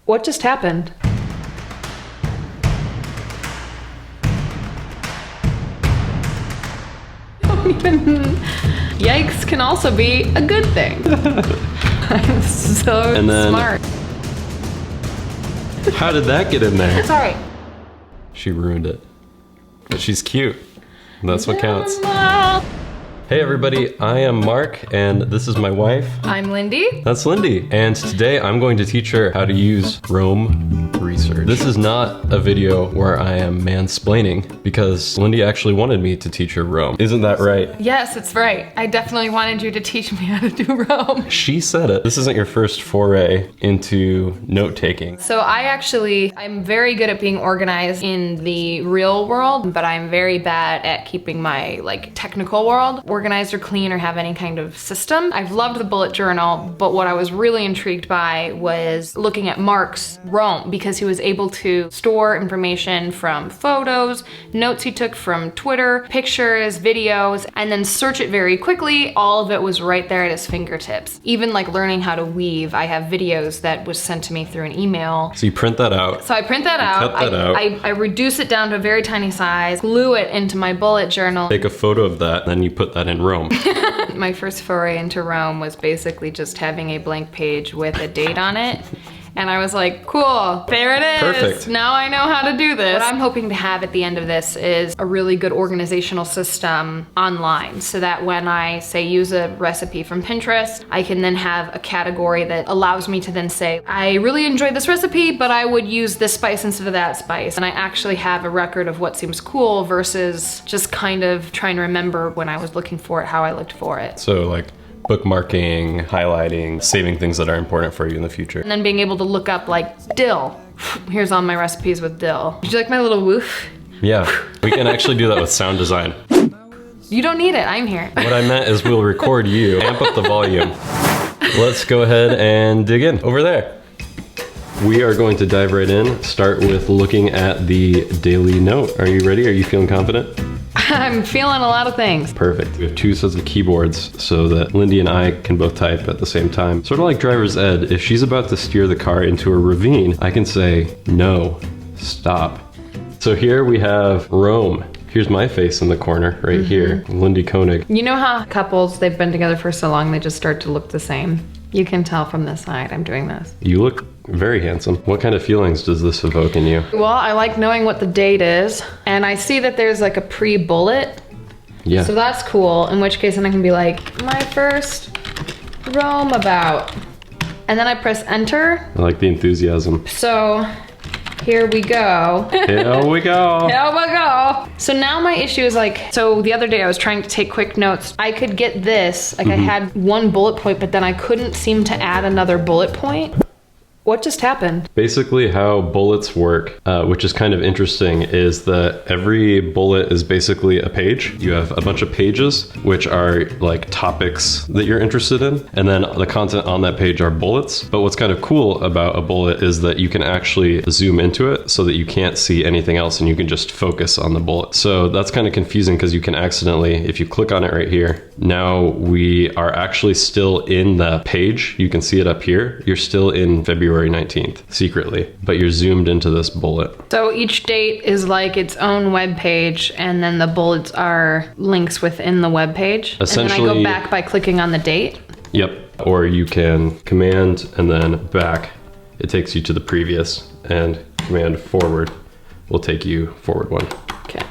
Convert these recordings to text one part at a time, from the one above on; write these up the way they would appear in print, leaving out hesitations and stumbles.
What just happened? Yikes can also be a good thing. I'm so smart. How did that get in there? It's alright. She ruined it. But she's cute. That's what counts. Hey everybody, I am Mark, and this is my wife. I'm Lindy. That's Lindy. And today I'm going to teach her how to use Roam Research. This is not a video where I am mansplaining, because Lindy actually wanted me to teach her Roam. Isn't that right? Yes, it's right. I definitely wanted you to teach me how to do Roam. She said it. This isn't your first foray into note-taking. So I'm very good at being organized in the real world, but I'm very bad at keeping my technical world organized or clean or have any kind of system. I've loved the bullet journal, but what I was really intrigued by was looking at Mark's Roam, because he was able to store information from photos, notes he took from Twitter, pictures, videos, and then search it very quickly. All of it was right there at his fingertips. Even learning how to weave, I have videos that was sent to me through an email. So you print that out. So I print that out. Cut that out. I reduce it down to a very tiny size, glue it into my bullet journal. Take a photo of that, and then you put that in Roam. My first foray into Roam was basically just having a blank page with a date on it. And I was like, cool, there it is. Perfect. Now I know how to do this. What I'm hoping to have at the end of this is a really good organizational system online, so that when I say use a recipe from Pinterest, I can then have a category that allows me to then say, I really enjoyed this recipe, but I would use this spice instead of that spice. And I actually have a record of what seems cool versus just kind of trying to remember when I was looking for it, how I looked for it. So bookmarking, highlighting, saving things that are important for you in the future. And then being able to look up dill. Here's all my recipes with dill. Did you like my little woof? Yeah, we can actually do that with sound design. You don't need it, I'm here. What I meant is we'll record you, amp up the volume. Let's go ahead and dig in over there. We are going to dive right in, start with looking at the daily note. Are you ready? Are you feeling confident? I'm feeling a lot of things. Perfect. We have two sets of keyboards so that Lindy and I can both type at the same time. Sort of like driver's ed. If she's about to steer the car into a ravine, I can say, no, stop. So here we have Roam. Here's my face in the corner right here, Lindy Koenig. You know how couples, they've been together for so long, they just start to look the same? You can tell from this side I'm doing this. You look very handsome. What kind of feelings does this evoke in you? Well, I like knowing what the date is, and I see that there's a pre-bullet. Yeah. So that's cool, in which case then I can be like, my first Roam about. And then I press enter. I like the enthusiasm. So here we go. Here we go. Here we go. So now my issue is so the other day I was trying to take quick notes. I could get this, I had one bullet point, but then I couldn't seem to add another bullet point. What just happened? Basically how bullets work, which is kind of interesting, is that every bullet is basically a page. You have a bunch of pages, which are topics that you're interested in, and then the content on that page are bullets. But what's kind of cool about a bullet is that you can actually zoom into it so that you can't see anything else and you can just focus on the bullet. So that's kind of confusing because you can accidentally, if you click on it right here, now we are actually still in the page. You can see it up here. You're still in February 19th, secretly, but you're zoomed into this bullet. So each date is its own web page, and then the bullets are links within the web page. Essentially, and then I go back by clicking on the date. Yep, or you can command and then back. It takes you to the previous, and command forward will take you forward one. Okay.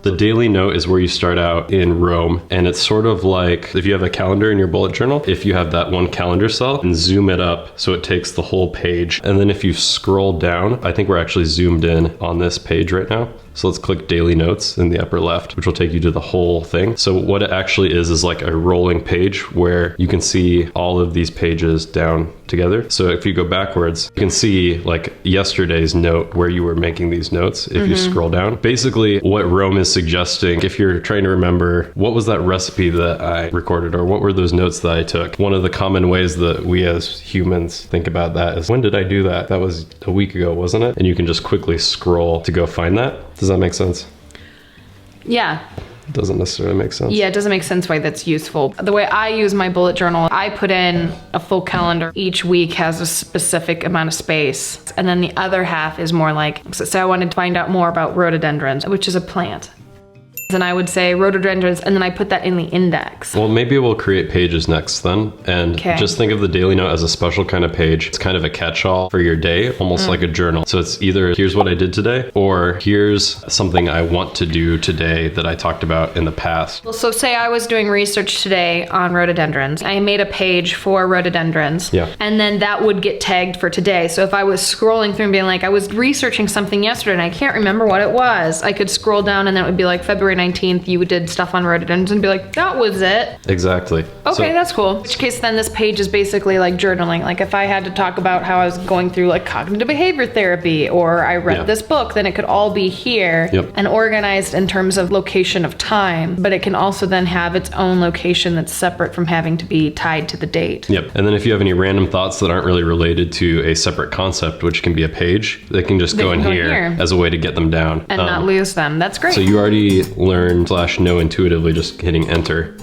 The daily note is where you start out in Roam, and it's sort of like if you have a calendar in your bullet journal, if you have that one calendar cell and zoom it up so it takes the whole page. And then if you scroll down, I think we're actually zoomed in on this page right now. So let's click daily notes in the upper left, which will take you to the whole thing. So what it actually is a rolling page where you can see all of these pages down together. So if you go backwards, you can see yesterday's note where you were making these notes. If you scroll down, basically what Roam is suggesting, if you're trying to remember what was that recipe that I recorded or what were those notes that I took, one of the common ways that we as humans think about that is, when did I do that? That was a week ago, wasn't it? And you can just quickly scroll to go find that. Does that make sense? Yeah. doesn't necessarily make sense. Yeah, it doesn't make sense why that's useful. The way I use my bullet journal, I put in a full calendar. Each week has a specific amount of space. And then the other half is more like, so I wanted to find out more about rhododendrons, which is a plant. And I would say rhododendrons, and then I put that in the index. Well, maybe we'll create pages next then. And just think of the daily note as a special kind of page. It's kind of a catch-all for your day, almost like a journal. So it's either here's what I did today, or here's something I want to do today that I talked about in the past. Well, so say I was doing research today on rhododendrons. I made a page for rhododendrons. Yeah. And then that would get tagged for today. So if I was scrolling through and being like, I was researching something yesterday and I can't remember what it was, I could scroll down and then it would be like February 19th, you did stuff on rhododendrons and be like, that was it. Exactly. Okay, that's cool. In which case then this page is basically like journaling. Like if I had to talk about how I was going through like cognitive behavior therapy or I read this book, then it could all be here and organized in terms of location of time, but it can also then have its own location that's separate from having to be tied to the date. Yep. And then if you have any random thoughts that aren't really related to a separate concept, which can be a page, they can just go in here as a way to get them down. And not lose them. That's great. So you already learned / know intuitively just hitting enter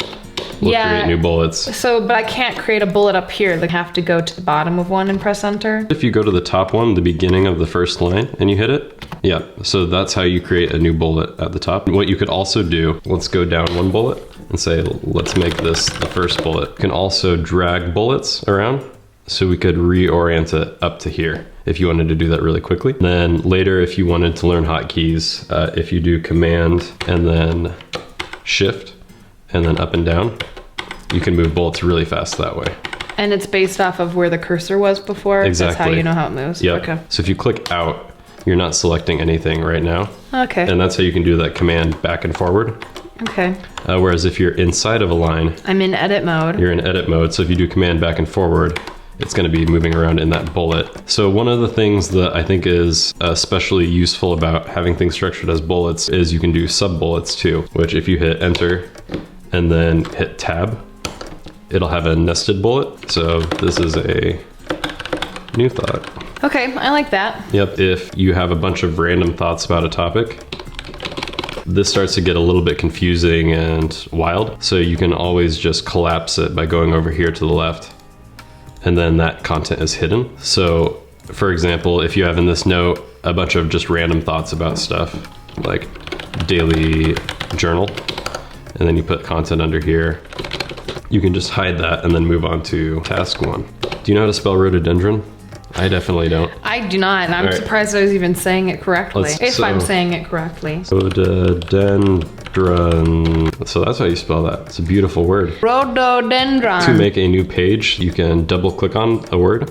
will create new bullets. So, but I can't create a bullet up here. They have to go to the bottom of one and press enter. If you go to the top one, the beginning of the first line, and you hit it, so that's how you create a new bullet at the top. What you could also do, let's go down one bullet and say, let's make this the first bullet. You can also drag bullets around, so we could reorient it up to here if you wanted to do that really quickly. Then later, if you wanted to learn hotkeys, if you do command and then shift and then up and down, you can move bullets really fast that way. And it's based off of where the cursor was before? Exactly. That's how you know how it moves? Yep. Okay. So if you click out, you're not selecting anything right now. Okay. And that's how you can do that command back and forward. Okay. Whereas if you're inside of a line, I'm in edit mode. You're in edit mode. So if you do command back and forward, it's going to be moving around in that bullet. So one of the things that I think is especially useful about having things structured as bullets is you can do sub bullets too, which if you hit enter and then hit tab, it'll have a nested bullet. So this is a new thought. Okay, I like that. Yep. If you have a bunch of random thoughts about a topic, this starts to get a little bit confusing and wild. So you can always just collapse it by going over here to the left. And then that content is hidden. So for example, if you have in this note a bunch of just random thoughts about stuff like daily journal, and then you put content under here, you can just hide that and then move on to task 1. Do you know how to spell rhododendron? I definitely don't. I do not, and I'm surprised I was even saying it correctly. I'm saying it correctly. Rhododendron. So that's how you spell that. It's a beautiful word. Rhododendron. To make a new page, you can double click on a word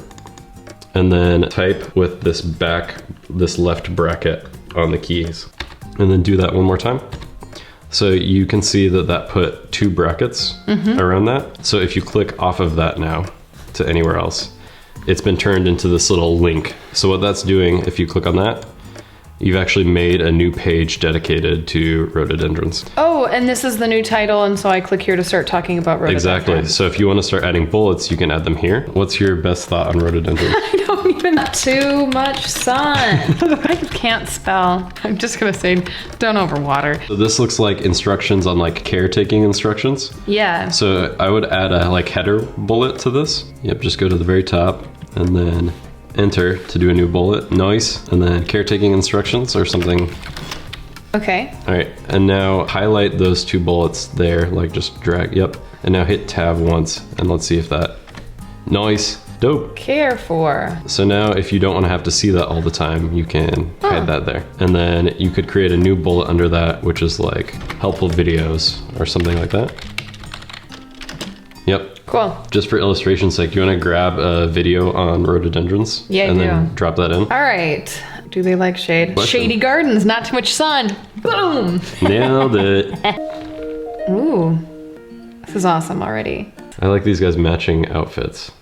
and then type with this left bracket on the keys. And then do that one more time. So you can see that put 2 brackets around that. So if you click off of that now to anywhere else, it's been turned into this little link. So what that's doing, if you click on that, you've actually made a new page dedicated to rhododendrons. Oh, and this is the new title, and so I click here to start talking about rhododendrons. Exactly. So if you want to start adding bullets, you can add them here. What's your best thought on rhododendrons? I don't even too much sun. I can't spell. I'm just gonna say don't overwater. So this looks like instructions on like caretaking instructions. Yeah. So I would add a header bullet to this. Yep, just go to the very top and then enter to do a new bullet. Nice. And then caretaking instructions or something. Okay. All right. And now highlight those 2 bullets there, like just drag. Yep. And now hit tab once and let's see if that. Nice. Dope. Care for. So now if you don't want to have to see that all the time, you can hide that there. And then you could create a new bullet under that, which is like helpful videos or something like that. Yep. Cool. Just for illustration's sake, you want to grab a video on rhododendrons? Yeah, and I then do. drop that in. All right. Do they like shade? Question. Shady gardens, not too much sun. Boom. Nailed it. Ooh. This is awesome already. I like these guys matching outfits.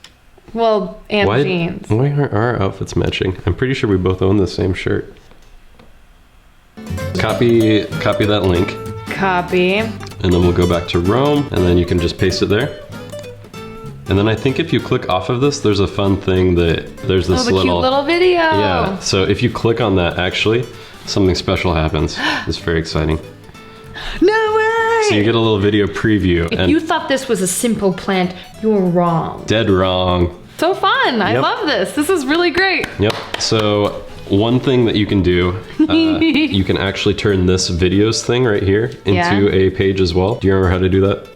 Well, and jeans. Why aren't our outfits matching? I'm pretty sure we both own the same shirt. Copy that link. Copy. And then we'll go back to Rome, and then you can just paste it there. And then I think if you click off of this, there's a fun thing that there's this cute little video. Yeah. So if you click on that, actually, something special happens. It's very exciting. No way! right. So you get a little video preview. If you thought this was a simple plant, you're wrong. Dead wrong. So fun. I love this. This is really great. Yep. So one thing that you can do, you can actually turn this videos thing right here into a page as well. Do you remember how to do that?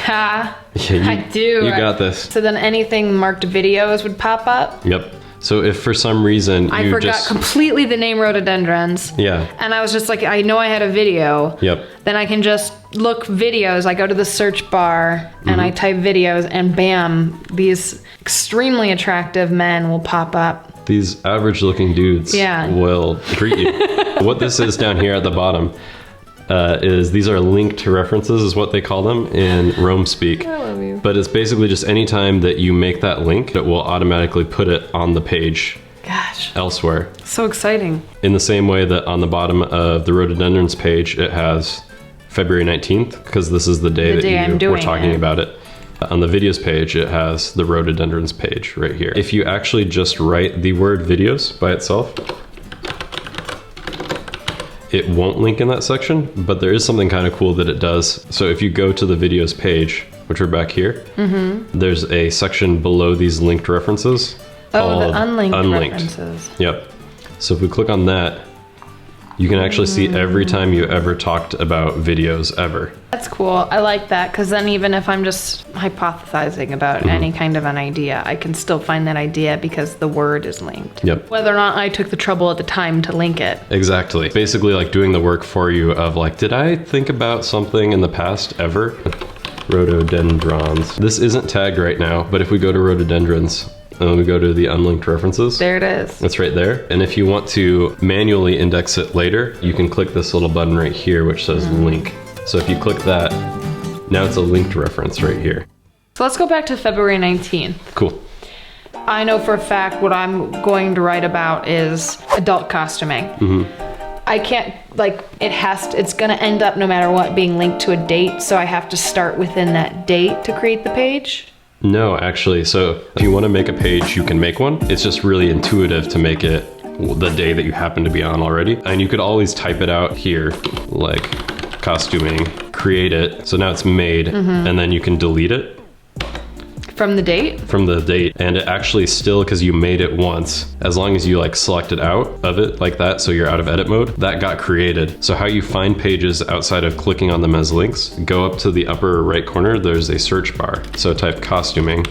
Yeah, I do. You got this. So then anything marked videos would pop up? Yep. So if for some reason I forgot completely the name Rhododendrons. Yeah. And I was just like, I know I had a video. Yep. Then I can just look videos. I go to the search bar and I type videos and bam, these extremely attractive men will pop up. These average looking dudes will greet you. What this is down here at the bottom is these are linked references is what they call them in Rome speak. I love you. But it's basically just any time that you make that link, it will automatically put it on the page elsewhere. So exciting. In the same way that on the bottom of the Rhododendrons page, it has February 19th, because this is the day that you were talking about it. On the videos page, it has the Rhododendrons page right here. If you actually just write the word videos by itself, it won't link in that section, but there is something kind of cool that it does. So if you go to the videos page, which are back here, there's a section below these linked references called the unlinked references. Yep. So if we click on that, you can actually see every time you ever talked about videos ever. That's cool. I like that, because then even if I'm just hypothesizing about any kind of an idea, I can still find that idea because the word is linked. Yep. Whether or not I took the trouble at the time to link it. Exactly. Basically like doing the work for you of like, did I think about something in the past ever? Rhododendrons. This isn't tagged right now, but if we go to Rhododendrons, and then we go to the unlinked references. There it is. It's right there. And if you want to manually index it later, you can click this little button right here, which says link. So if you click that, now it's a linked reference right here. So let's go back to February 19th. Cool. I know for a fact what I'm going to write about is adult costuming. I can't, like, it's gonna end up no matter what being linked to a date, so I have to start within that date to create the page? No, actually. So if you want to make a page, you can make one. It's just really intuitive to make it the day that you happen to be on already. And you could always type it out here, like costuming, create it. So now it's made, and then you can delete it. From the date? From the date. And it actually still, because you made it once, as long as you like select it out of it like that, so you're out of edit mode, that got created. So how you find pages outside of clicking on them as links, go up to the upper right corner, there's a search bar. So type costuming.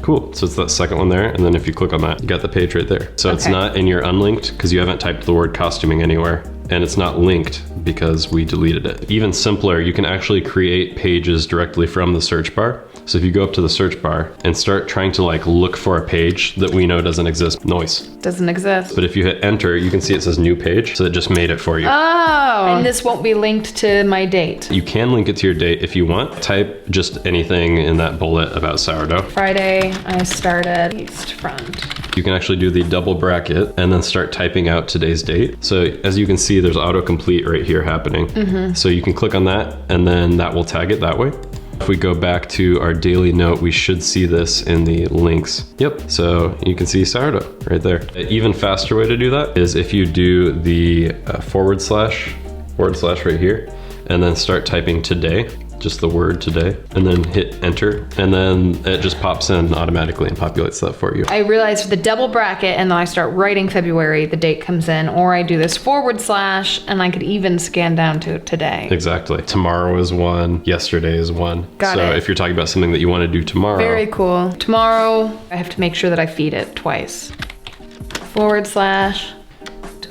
Cool, so it's that second one there, and then if you click on that, you got the page right there. So it's not in your unlinked, because you haven't typed the word costuming anywhere. And it's not linked because we deleted it. Even simpler, you can actually create pages directly from the search bar. So if you go up to the search bar and start trying to like look for a page that we know doesn't exist, noise. Doesn't exist. But if you hit enter, you can see it says new page. So it just made it for you. Oh, and this won't be linked to my date. You can link it to your date if you want. Type just anything in that bullet about sourdough. Friday, I started east front. You can actually do the double bracket and then start typing out today's date. So as you can see, there's autocomplete right here happening. So you can click on that and then that will tag it that way. If we go back to our daily note, we should see this in the links. Yep, so you can see sourdough right there. An even faster way to do that is if you do the forward slash right here, and then start typing today, just the word today, and then hit enter, and then it just pops in automatically and populates that for you. I realized the double bracket and then I start writing February, the date comes in, or I do this forward slash and I could even scan down to today. Exactly. Tomorrow is one, yesterday is one. Got it. So if you're talking about something that you want to do tomorrow. Very cool. Tomorrow, I have to make sure that I feed it twice. Forward slash.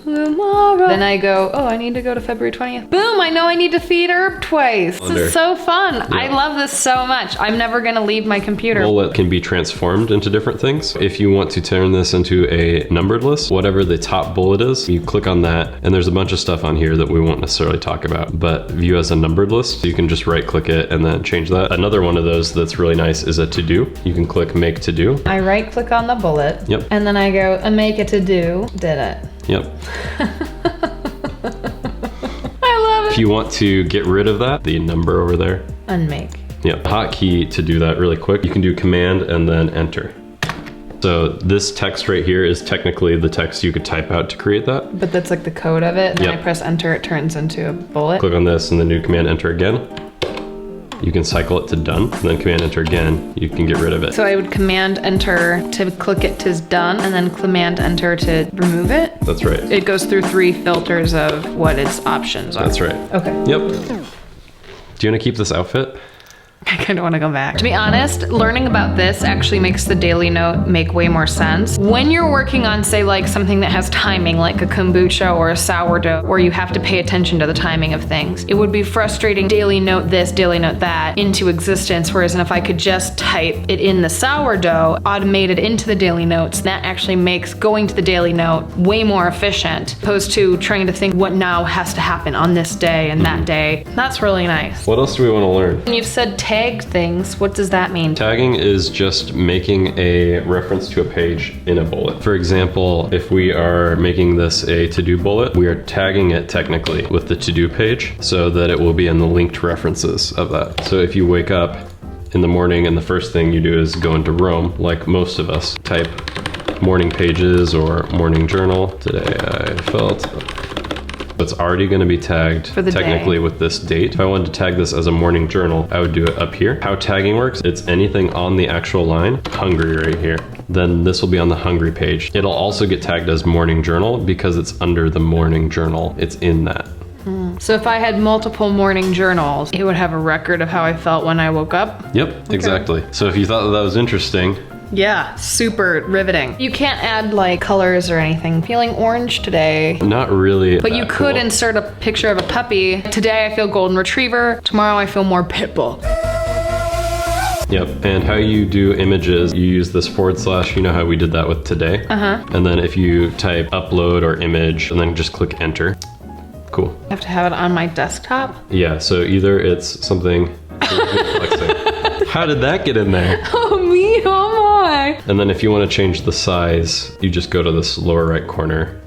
Tomorrow. Then I go, oh, I need to go to February 20th. Boom, I know I need to feed herb twice. This is so fun. Yeah. I love this so much. I'm never gonna leave my computer. Bullet can be transformed into different things. If you want to turn this into a numbered list, whatever the top bullet is, you click on that, and there's a bunch of stuff on here that we won't necessarily talk about, but view as a numbered list. You can just right click it and then change that. Another one of those that's really nice is a to-do. You can click make to-do. I right click on the bullet. Yep. And then I go, make a to-do. Did it. Yep. I love it. If you want to get rid of that, the number over there. Unmake. Yep. Hotkey to do that really quick. You can do command and then enter. So this text right here is technically the text you could type out to create that. But that's like the code of it. Then Yep. I press enter, it turns into a bullet. Click on this and then do command enter again. You can cycle it to done, and then command enter again. You can get rid of it. So I would command enter to click it to done, and then command enter to remove it. That's right. It goes through 3 filters of what its options are. That's right. Okay. Yep. Do you want to keep this outfit? I kind of want to go back. To be honest, learning about this actually makes the daily note make way more sense. When you're working on, say, like something that has timing, like a kombucha or a sourdough, where you have to pay attention to the timing of things, it would be frustrating daily note this, daily note that into existence, whereas if I could just type it in the sourdough, automate it into the daily notes, that actually makes going to the daily note way more efficient, opposed to trying to think what now has to happen on this day and that day. That's really nice. What else do we want to learn? And you've said tag things. What does that mean? Tagging is just making a reference to a page in a bullet. For example, if we are making this a to-do bullet, we are tagging it technically with the to-do page so that it will be in the linked references of that. So if you wake up in the morning and the first thing you do is go into Roam, like most of us, type morning pages or morning journal. Today I felt... It's already going to be tagged For the technically day. with this date. If I wanted to tag this as a morning journal, I would do it up here. How tagging works, it's anything on the actual line, hungry right here. Then this will be on the hungry page. It'll also get tagged as morning journal because it's under the morning journal. It's in that. So if I had multiple morning journals, it would have a record of how I felt when I woke up? Yep, exactly. So if you thought that was interesting, Yeah, super riveting. You can't add like colors or anything. Feeling orange today. not really. But you that could cool. insert a picture of a puppy. Today I feel golden retriever. Tomorrow I feel more pit bull. Yep, and how you do images, you use this /, you know how we did that with today? And then if you type upload or image and then just click enter. Cool. I have to have it on my desktop. Yeah, so either it's something... How did that get in there? Oh me, oh my. And then if you want to change the size, you just go to this lower right corner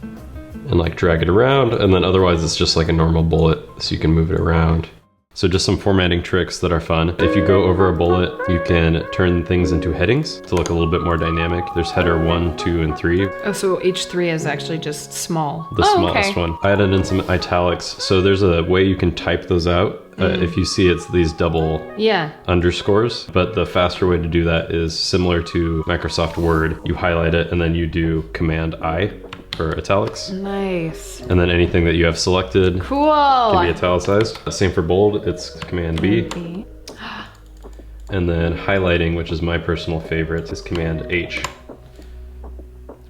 and like drag it around, and then otherwise it's just like a normal bullet, so you can move it around. So just some formatting tricks that are fun. If you go over a bullet, you can turn things into headings to look a little bit more dynamic. There's header 1, 2, and 3. Oh, so H3 is actually just small. The smallest one. I added in some italics. So there's a way you can type those out. If you see it's these double underscores, but the faster way to do that is similar to Microsoft Word. You highlight it and then you do Command I for italics. Nice. And then anything that you have selected Cool. can be italicized. Same for bold, it's Command B. And then highlighting, which is my personal favorite, is Command H,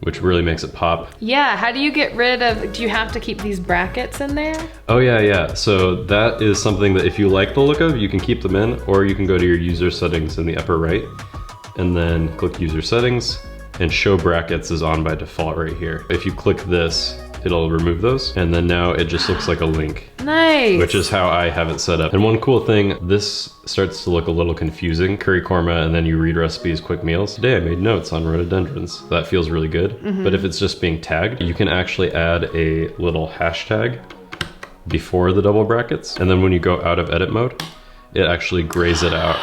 which really makes it pop. Yeah, how do you get rid of, do you have to keep these brackets in there? Oh yeah. So that is something that if you like the look of, you can keep them in, or you can go to your user settings in the upper right, and then click user settings, and show brackets is on by default right here. If you click this, it'll remove those, and then now it just looks like a link. Nice. Which is how I have it set up. And one cool thing, this starts to look a little confusing. Curry korma, and then you read recipes, quick meals. Today I made notes on rhododendrons. That feels really good. But if it's just being tagged, you can actually add a little hashtag before the double brackets. And then when you go out of edit mode, it actually grays it out.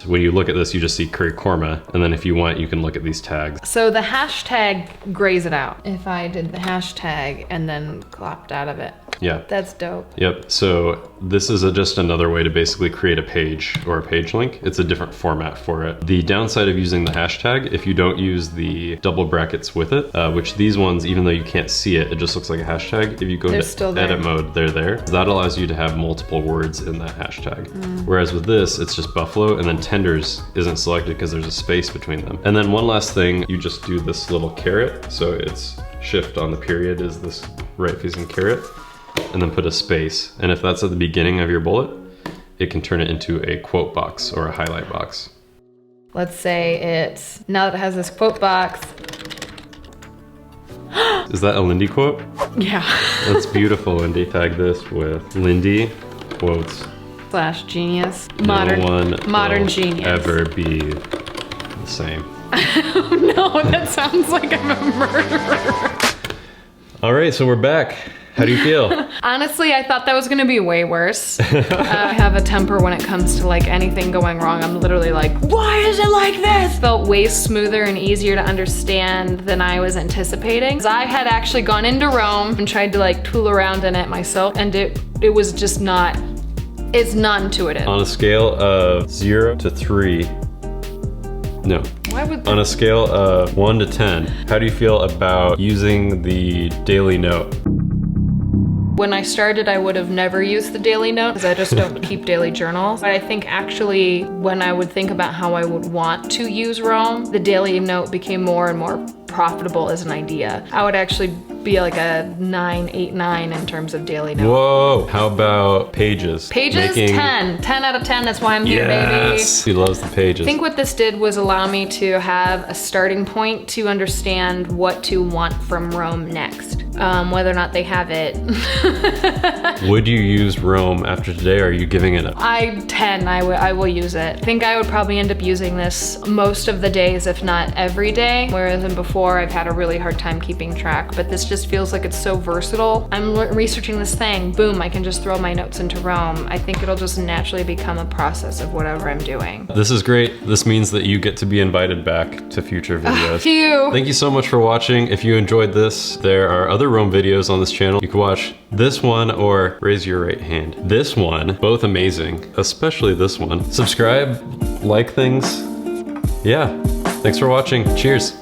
When you look at this, you just see curry korma, and then if you want, you can look at these tags. So the hashtag grays it out. If I did the hashtag and then clapped out of it. Yeah. That's dope. Yep, so this is just another way to basically create a page or a page link. It's a different format for it. The downside of using the hashtag, if you don't use the double brackets with it, which these ones, even though you can't see it, it just looks like a hashtag. If you go into edit mode, they're there. That allows you to have multiple words in that hashtag. Whereas with this, it's just buffalo, and then tenders isn't selected because there's a space between them. And then one last thing, you just do this little caret. So it's shift on the period is this right facing caret, and then put a space. And if that's at the beginning of your bullet, it can turn it into a quote box or a highlight box. Let's say it's, now that it has this quote box. Is that a Lindy quote? Yeah. That's beautiful, Lindy. Tag this with Lindy quotes. / genius. No one modern will genius. ever be the same. No, that sounds like I'm a murderer. All right, so we're back. How do you feel? Honestly, I thought that was gonna be way worse. I have a temper when it comes to like anything going wrong. I'm literally like, why is it like this? Felt way smoother and easier to understand than I was anticipating. 'Cause I had actually gone into Rome and tried to like tool around in it myself, and it was just not, it's not intuitive. On a scale of 0 to 3, no. Why would On a scale of 1 to 10, how do you feel about using the daily note? When I started, I would have never used the daily note because I just don't keep daily journals. But I think actually when I would think about how I would want to use Rome, the daily note became more and more profitable as an idea. I would actually be like a 9, 8, 9 in terms of daily note. Whoa, how about pages? Pages, 10. 10 out of 10, that's why I'm here, baby. Yes, he loves the pages. I think what this did was allow me to have a starting point to understand what to want from Rome next. Whether or not they have it. Would you use Rome after today, or are you giving it up? 10, I will use it. I think I would probably end up using this most of the days, if not every day. Whereas in before, I've had a really hard time keeping track, but this just feels like it's so versatile. I'm researching this thing, boom, I can just throw my notes into Rome. I think it'll just naturally become a process of whatever I'm doing. This is great. This means that you get to be invited back to future videos. Phew. Thank you so much for watching. If you enjoyed this, there are other Rome videos on this channel. You can watch this one or raise your right hand. This one, both amazing, especially this one. Subscribe, like things. Yeah, thanks for watching. Cheers.